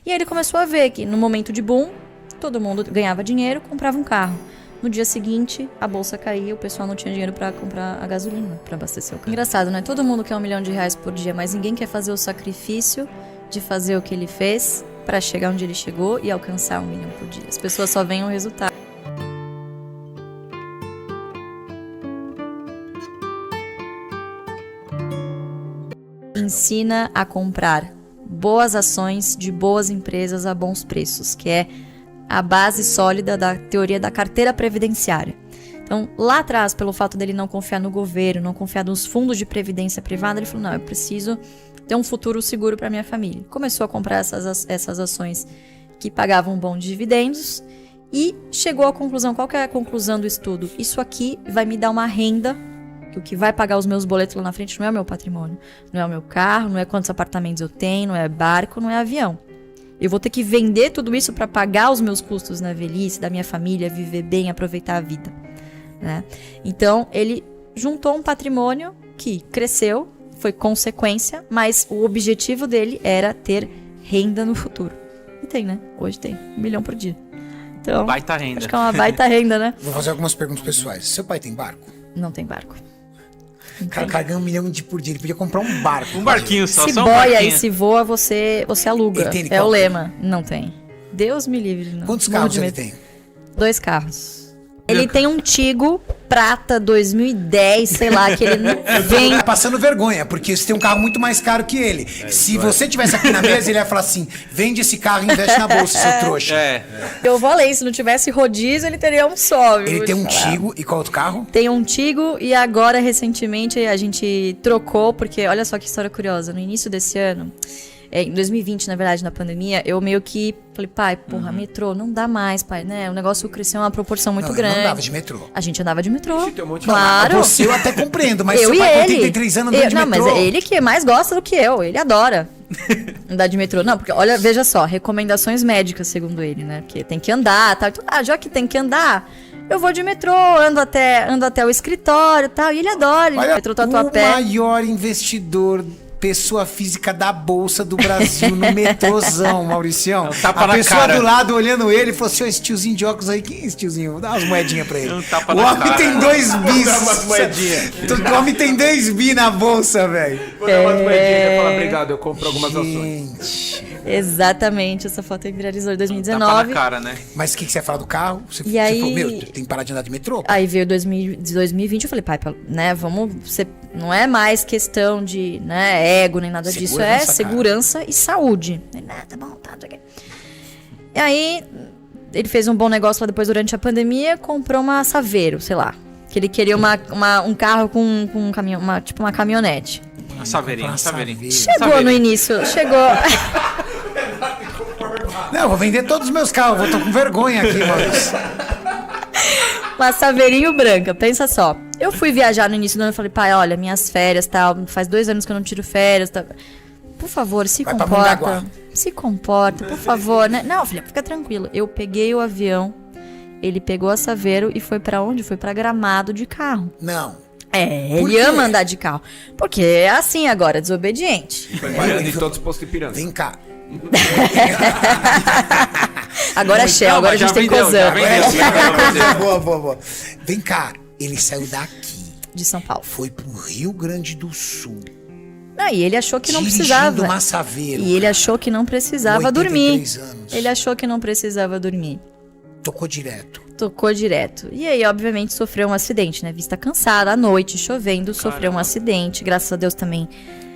E aí ele começou a ver que no momento de boom, todo mundo ganhava dinheiro, comprava um carro. No dia seguinte, a bolsa caía, o pessoal não tinha dinheiro pra comprar a gasolina, pra abastecer o carro. Engraçado, né? Todo mundo quer R$1 milhão por dia, mas ninguém quer fazer o sacrifício de fazer o que ele fez pra chegar onde ele chegou e alcançar R$1 milhão por dia. As pessoas só veem o resultado. Ensina a comprar boas ações de boas empresas a bons preços, que é a base sólida da teoria da carteira previdenciária. Então, lá atrás, pelo fato dele não confiar no governo, não confiar nos fundos de previdência privada, ele falou, não, eu preciso ter um futuro seguro para minha família. Começou a comprar essas ações que pagavam bons dividendos e chegou à conclusão, qual que é a conclusão do estudo? Isso aqui vai me dar uma renda, que o que vai pagar os meus boletos lá na frente não é o meu patrimônio, não é o meu carro, não é quantos apartamentos eu tenho, não é barco, não é avião. Eu vou ter que vender tudo isso para pagar os meus custos na velhice, da minha família, viver bem, aproveitar a vida, né? Então, ele juntou um patrimônio que cresceu, foi consequência, mas o objetivo dele era ter renda no futuro. E tem, né? Hoje tem R$1 milhão por dia. Então, baita renda. Acho que é uma baita renda, né? Vou fazer algumas perguntas pessoais. Seu pai tem barco? Não tem barco. Cara, carregando R$1 milhão por dia. Ele podia comprar um barco. Um barquinho só. Se só um boia barquinho. e se voa, você aluga. Ele tem É helicóptero? o lema. Não tem. Deus me livre. Não. Quantos Morro carros de ele medo. tem? 2 carros. Ele tem um Tigo prata 2010, sei lá, que ele não vem. Tá passando vergonha, porque você tem um carro muito mais caro que ele. Se você tivesse aqui na mesa, ele ia falar assim: vende esse carro e investe na bolsa, seu trouxa. Eu falei, se não tivesse rodízio, ele teria um só, viu? Ele tem um Vou te falar. Tigo e qual outro carro? Tem um Tigo e agora, recentemente, a gente trocou, porque olha só que história curiosa. No início desse ano, em 2020, na verdade, na pandemia, eu meio que falei, pai, porra, metrô, não dá mais, pai, né? O negócio cresceu uma proporção muito Não, grande. Não andava de metrô. A gente andava de metrô. tem um monte de claro. Você eu até compreendo, mas Eu seu e pai com ele. 83 anos andando de Não, metrô. mas é ele que mais gosta do que eu. Ele adora andar de metrô. Não, porque, olha, veja só, recomendações médicas, segundo ele, né? Porque tem que andar, tal. Então, já que tem que andar, eu vou de metrô, ando até o escritório e tal. E ele adora. Olha, Metrô o Tatuapé. maior investidor, pessoa física da Bolsa do Brasil no metrôzão, Mauricião. tapa A na pessoa cara. do lado olhando ele falou assim: ó, esse tiozinho de óculos aí, quem é esse tiozinho? Dá umas moedinhas pra ele. Um tapa O na homem cara. tem 2 bis. Dá umas moedinhas. O homem tem 2 bi na Bolsa, velho. Vou dar umas moedinhas e falar, obrigado, eu compro algumas ações. Gente. Exatamente, essa foto aí viralizou em Tapa 2019. na cara, né? Mas o que você ia falar do carro? Você aí- falou, meu, tem que parar de andar de metrô. Aí veio 2020, eu falei, pai, né, vamos, não é mais questão de, né, ego nem nada disso, é Segurança, cara. segurança e saúde. Ele, tá bom, tá, não sei o quê. E aí, ele fez um bom negócio lá depois, durante a pandemia, comprou uma Saveiro, sei lá, que ele queria um carro com um caminhão, tipo uma caminhonete. A Saveirinha, Comprar Saveiro. Chegou no início, chegou... Não, eu vou vender todos os meus carros, eu tô com vergonha aqui, Maurício. Uma Saveirinho branca, pensa só. Eu fui viajar no início do ano e falei, pai, olha, minhas férias, tal, faz 2 anos que eu não tiro férias, tal. Por favor, se Vai pra comporta. Mongaguá. Se comporta, por favor, né? Não, filha, fica tranquilo. Eu peguei o avião, ele pegou a Saveiro e foi pra onde? Foi pra Gramado de carro. Não. É, Por ele quê? ama andar de carro. Porque é assim agora, desobediente. Foi parando em todos os postos de pirâmide. Vem cá. Agora é Shell, agora a já gente tem vendeu, já Cosan. vendeu. Boa. Vem cá. Ele saiu daqui, De São Paulo. foi pro Rio Grande do Sul. Não, e ele achou que não dirigindo precisava. uma Saveiro. E ele achou que não precisava 83 dormir. anos. Ele achou que não precisava dormir. Tocou direto. Tocou direto. E aí, obviamente, sofreu um acidente, né? Vista cansada, à noite, chovendo, sofreu um acidente. Graças a Deus também,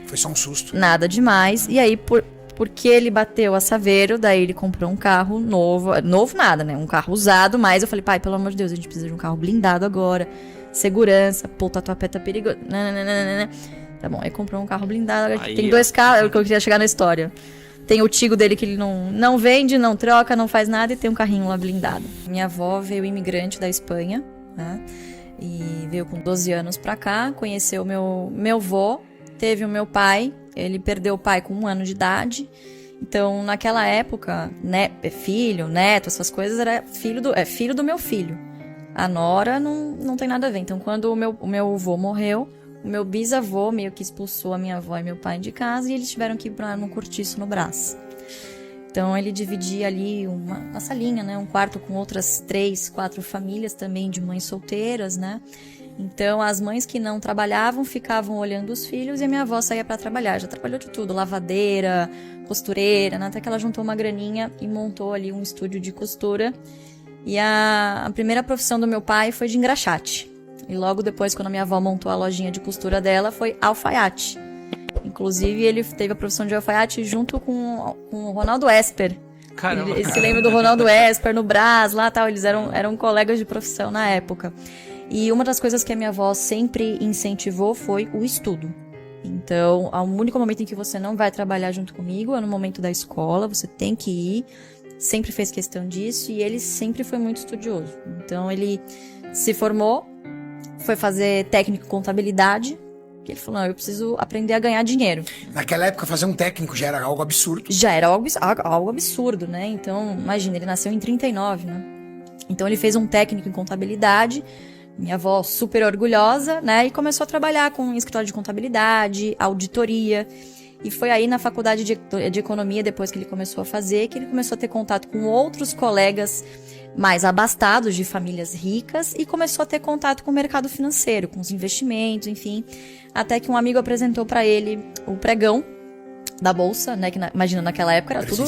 Foi só um susto. nada demais. E aí, porque ele bateu a Saveiro, daí ele comprou um carro novo. Novo nada, né? Um carro usado, mas eu falei, pai, pelo amor de Deus, a gente precisa de um carro blindado agora. Segurança, pô, o Tatuapé tá perigoso. Nananana. Tá bom, aí comprou um carro blindado. Agora Aí, tem ó. 2 carros, é o que eu queria chegar na história. Tem o Tigo dele que ele não vende, não troca, não faz nada, e tem um carrinho lá blindado. Minha avó veio imigrante da Espanha, né? E veio com 12 anos pra cá, conheceu meu vô, teve o meu pai, ele perdeu o pai com 1 ano de idade. Então, naquela época, né, filho, neto, essas coisas, era filho do meu filho. A nora não tem nada a ver. Então, quando o meu avô morreu, o meu bisavô meio que expulsou a minha avó e meu pai de casa e eles tiveram que ir pra num cortiço no Brás. Então ele dividia ali uma salinha, né? Um quarto com outras 3, 4 famílias também de mães solteiras, né? Então as mães que não trabalhavam ficavam olhando os filhos e a minha avó saía para trabalhar. Já trabalhou de tudo, lavadeira, costureira, né? Até que ela juntou uma graninha e montou ali um estúdio de costura. E a primeira profissão do meu pai foi de engraxate. E logo depois, quando a minha avó montou a lojinha de costura dela, foi alfaiate. Inclusive, ele teve a profissão de alfaiate junto com o Ronaldo Esper. Caramba. Ele se lembra do Ronaldo Esper no Brás, lá tal. Eles eram colegas de profissão na época. E uma das coisas que a minha avó sempre incentivou foi o estudo. Então, o único momento em que você não vai trabalhar junto comigo é no momento da escola, você tem que ir. Sempre fez questão disso e ele sempre foi muito estudioso. Então, ele se formou, foi fazer técnico em contabilidade. Que ele falou, não, eu preciso aprender a ganhar dinheiro. Naquela época, fazer um técnico já era algo absurdo. Já era algo absurdo, né? Então, imagina, ele nasceu em 39, né? Então, ele fez um técnico em contabilidade, minha avó super orgulhosa, né? E começou a trabalhar com escritório de contabilidade, auditoria. E foi aí na faculdade de economia, depois que ele começou a fazer, que ele começou a ter contato com outros colegas mais abastados, de famílias ricas, e começou a ter contato com o mercado financeiro, com os investimentos, enfim. Até que um amigo apresentou para ele o pregão da bolsa, né? Que imagina, naquela época era tudo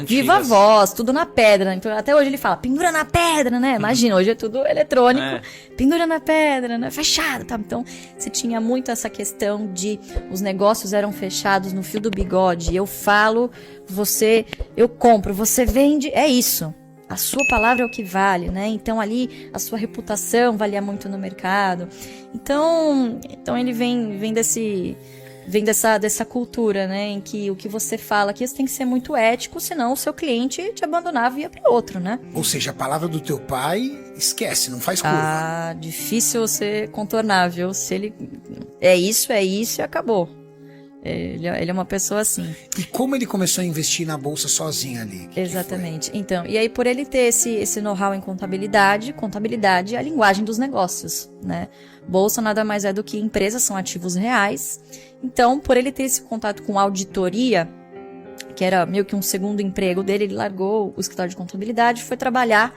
viva voz, tudo na pedra. Então, até hoje ele fala, pendura na pedra, né? Imagina, hoje é tudo eletrônico, pendura na pedra, né? Fechado, tá? Então, você tinha muito essa questão de os negócios eram fechados no fio do bigode. Eu falo, eu compro, você vende, é isso. A sua palavra é o que vale, né? Então ali a sua reputação valia muito no mercado. Então ele vem dessa cultura, né? Em que o que você fala aqui você tem que ser muito ético, senão o seu cliente te abandonava e ia para outro, né? Ou seja, a palavra do teu pai, esquece, não faz curva. Ah, difícil você contornar, viu? Se ele é isso e acabou. Ele é uma pessoa assim. E como ele começou a investir na bolsa sozinho ali? Exatamente. Então, e aí por ele ter esse know-how em contabilidade é a linguagem dos negócios, né? Bolsa nada mais é do que empresas, são ativos reais. Então, por ele ter esse contato com auditoria, que era meio que um segundo emprego dele, ele largou o escritório de contabilidade e foi trabalhar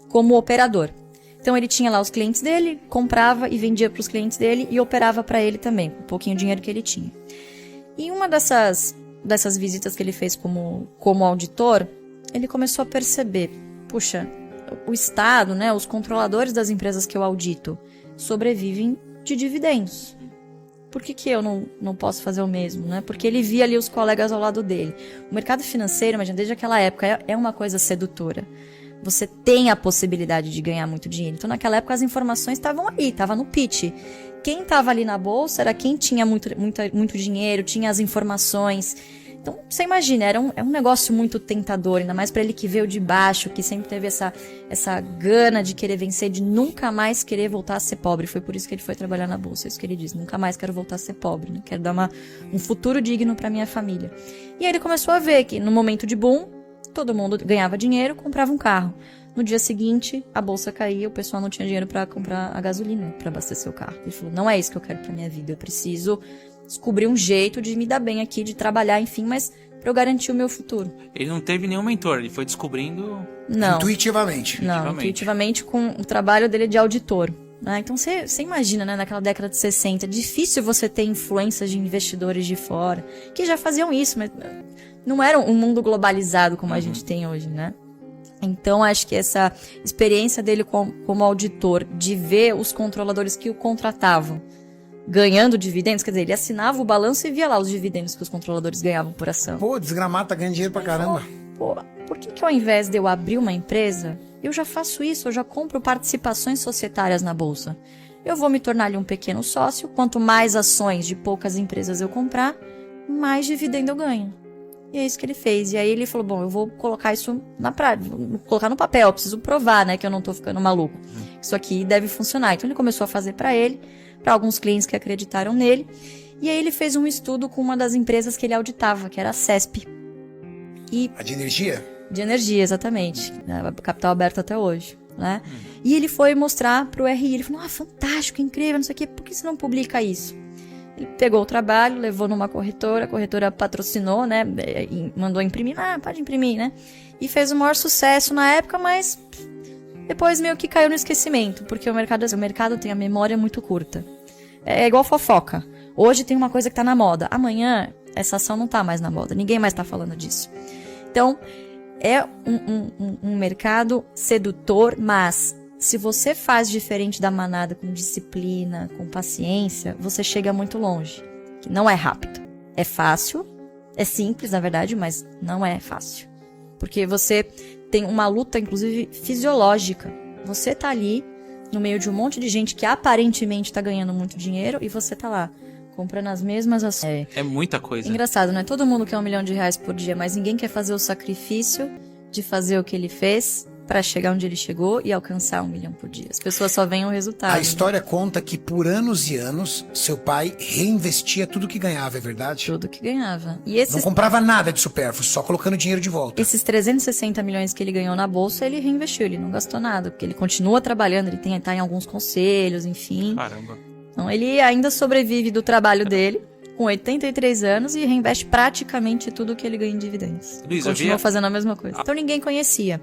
como operador. Então ele tinha lá os clientes dele, comprava e vendia para os clientes dele e operava para ele também, com o pouquinho dinheiro que ele tinha. E uma dessas visitas que ele fez como auditor, ele começou a perceber, puxa, o Estado, né, os controladores das empresas que eu audito, sobrevivem de dividendos. Por que eu não posso fazer o mesmo, né? Porque ele via ali os colegas ao lado dele. O mercado financeiro, imagina, desde aquela época, é uma coisa sedutora. Você tem a possibilidade de ganhar muito dinheiro. Então, naquela época, as informações estavam ali, estava no pitch. Quem estava ali na bolsa era quem tinha muito dinheiro, tinha as informações. Então, você imagina, é um negócio muito tentador, ainda mais para ele que veio de baixo, que sempre teve essa gana de querer vencer, de nunca mais querer voltar a ser pobre. Foi por isso que ele foi trabalhar na bolsa, é isso que ele diz, nunca mais quero voltar a ser pobre, né? Quero dar um futuro digno para minha família. E aí ele começou a ver que no momento de boom, todo mundo ganhava dinheiro, comprava um carro. No dia seguinte, a bolsa caía, o pessoal não tinha dinheiro para comprar a gasolina, para abastecer o carro. Ele falou, não é isso que eu quero para minha vida, eu preciso descobrir um jeito de me dar bem aqui, de trabalhar, enfim, mas para eu garantir o meu futuro. Ele não teve nenhum mentor, ele foi descobrindo... Não. Intuitivamente. Não, intuitivamente com o trabalho dele de auditor. Né? Então você imagina, né, naquela década de 60, difícil você ter influências de investidores de fora, que já faziam isso, mas não era um mundo globalizado como a gente tem hoje, né? Então, acho que essa experiência dele como auditor, de ver os controladores que o contratavam ganhando dividendos, quer dizer, ele assinava o balanço e via lá os dividendos que os controladores ganhavam por ação. Pô, desgramado, tá ganhando dinheiro pra caramba. Pô, por que ao invés de eu abrir uma empresa, eu já faço isso, eu já compro participações societárias na bolsa. Eu vou me tornar ali um pequeno sócio, quanto mais ações de poucas empresas eu comprar, mais dividendo eu ganho. E é isso que ele fez. E aí ele falou, bom, eu vou colocar isso na prática, vou colocar no papel, eu preciso provar, né, que eu não tô ficando maluco. Isso aqui deve funcionar. Então ele começou a fazer para ele, para alguns clientes que acreditaram nele. E aí ele fez um estudo com uma das empresas que ele auditava, que era a CESP. A de energia? De energia, exatamente. Capital aberto até hoje, né? E ele foi mostrar pro RI, ele falou, fantástico, incrível, não sei o quê, por que você não publica isso? Ele pegou o trabalho, levou numa corretora, a corretora patrocinou, né? E mandou imprimir, pode imprimir, né? E fez o maior sucesso na época, mas depois meio que caiu no esquecimento, porque o mercado tem a memória muito curta. É igual fofoca. Hoje tem uma coisa que tá na moda, amanhã essa ação não tá mais na moda, ninguém mais tá falando disso. Então, é um mercado sedutor, mas se você faz diferente da manada, com disciplina, com paciência, você chega muito longe. Não é rápido. É fácil, é simples, na verdade, mas não é fácil. Porque você tem uma luta, inclusive, fisiológica. Você tá ali, no meio de um monte de gente que aparentemente tá ganhando muito dinheiro, e você tá lá, comprando as mesmas ações. É muita coisa. Engraçado, né? Todo mundo quer R$1 milhão por dia, mas ninguém quer fazer o sacrifício de fazer o que ele fez para chegar onde ele chegou e alcançar R$1 milhão por dia. As pessoas só veem o resultado. A história conta que por anos e anos, seu pai reinvestia tudo que ganhava, é verdade? Tudo que ganhava. E Não comprava nada de supérfluo, só colocando dinheiro de volta. esses 360 milhões que ele ganhou na bolsa, ele reinvestiu, ele não gastou nada, porque ele continua trabalhando, ele tá em alguns conselhos, enfim. Caramba. Então ele ainda sobrevive do trabalho dele, com 83 anos, e reinveste praticamente tudo que ele ganha em dividendos. Luiz, Continua fazendo a mesma coisa. Então ninguém conhecia.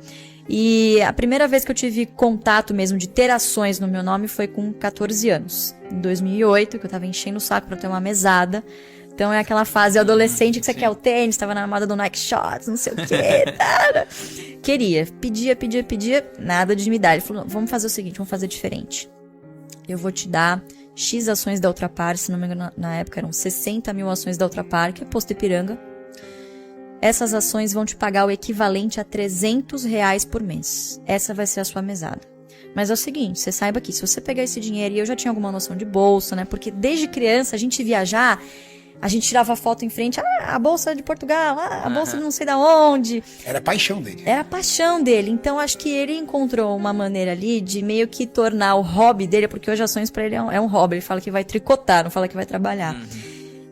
E a primeira vez que eu tive contato mesmo de ter ações no meu nome foi com 14 anos. Em 2008, que eu tava enchendo o saco pra ter uma mesada. Então é aquela fase adolescente que você quer o tênis, tava na moda do Nike Shots, não sei o quê. Queria, pedia, nada de me dar. Ele falou, vamos fazer o seguinte, vamos fazer diferente. Eu vou te dar X ações da Ultrapar, se não me engano, na época eram 60 mil ações da Ultrapar, que é Posto Ipiranga. Essas ações vão te pagar o equivalente a R$300 por mês. Essa vai ser a sua mesada. Mas é o seguinte, você saiba que se você pegar esse dinheiro, e eu já tinha alguma noção de bolsa, né? Porque desde criança, a gente viajar, a gente tirava foto em frente, a bolsa de Portugal, a bolsa de não sei da onde. Era a paixão dele. Era a paixão dele. Então, acho que ele encontrou uma maneira ali de meio que tornar o hobby dele, porque hoje ações pra ele é um hobby. Ele fala que vai tricotar, não fala que vai trabalhar.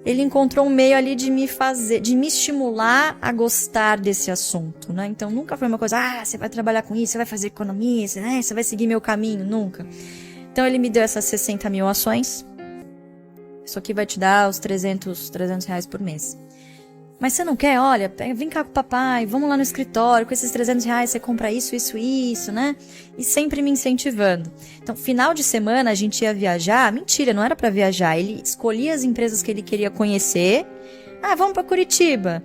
Ele encontrou um meio ali de me estimular a gostar desse assunto, né? Então, nunca foi uma coisa, você vai trabalhar com isso, você vai fazer economia, você vai seguir meu caminho, nunca. Então, ele me deu essas 60 mil ações. Isso aqui vai te dar os R$300 por mês. Mas você não quer? Olha, vem cá com o papai, vamos lá no escritório, com esses R$300 você compra isso, né? E sempre me incentivando. Então, final de semana a gente ia viajar. Mentira, não era pra viajar. Ele escolhia as empresas que ele queria conhecer. Vamos pra Curitiba.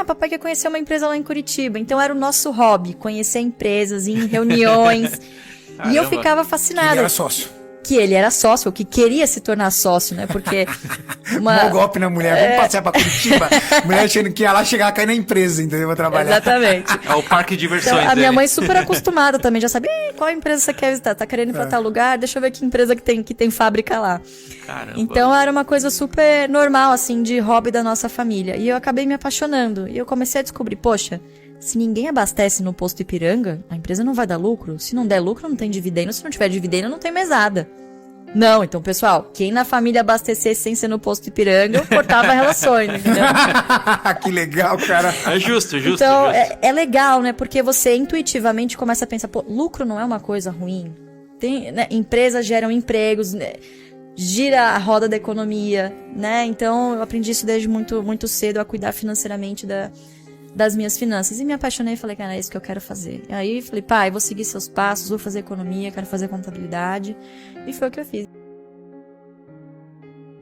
Papai quer conhecer uma empresa lá em Curitiba. Então era o nosso hobby, conhecer empresas, ir em reuniões. E eu ficava fascinada. Ele era sócio. Que ele era sócio, ou que queria se tornar sócio, né? Porque Mó golpe na mulher, vamos passear pra Curitiba. Mulher achando que ia lá chegar a cair na empresa, entendeu? Vou trabalhar. Exatamente. É o parque de diversões Então, a minha dele. mãe super acostumada também, já sabe, qual empresa você quer visitar? Tá querendo ir pra tal lugar? Deixa eu ver que empresa que tem fábrica lá. Caramba. Então era uma coisa super normal, assim, de hobby da nossa família. E eu acabei me apaixonando. E eu comecei a descobrir, poxa, se ninguém abastece no posto Ipiranga, a empresa não vai dar lucro. Se não der lucro, não tem dividendo. Se não tiver dividendo, não tem mesada. Não, então, pessoal, quem na família abastecesse sem ser no posto Ipiranga, eu cortava relações, entendeu? Que legal, cara. É justo. Então, é legal, né? Porque você intuitivamente começa a pensar, lucro não é uma coisa ruim. Né? Empresas geram empregos, né? Gira a roda da economia, né? Então, eu aprendi isso desde muito, muito cedo, a cuidar financeiramente das minhas finanças. E me apaixonei e falei, cara, é isso que eu quero fazer. E aí, falei, pai, vou seguir seus passos, vou fazer economia, quero fazer contabilidade. E foi o que eu fiz.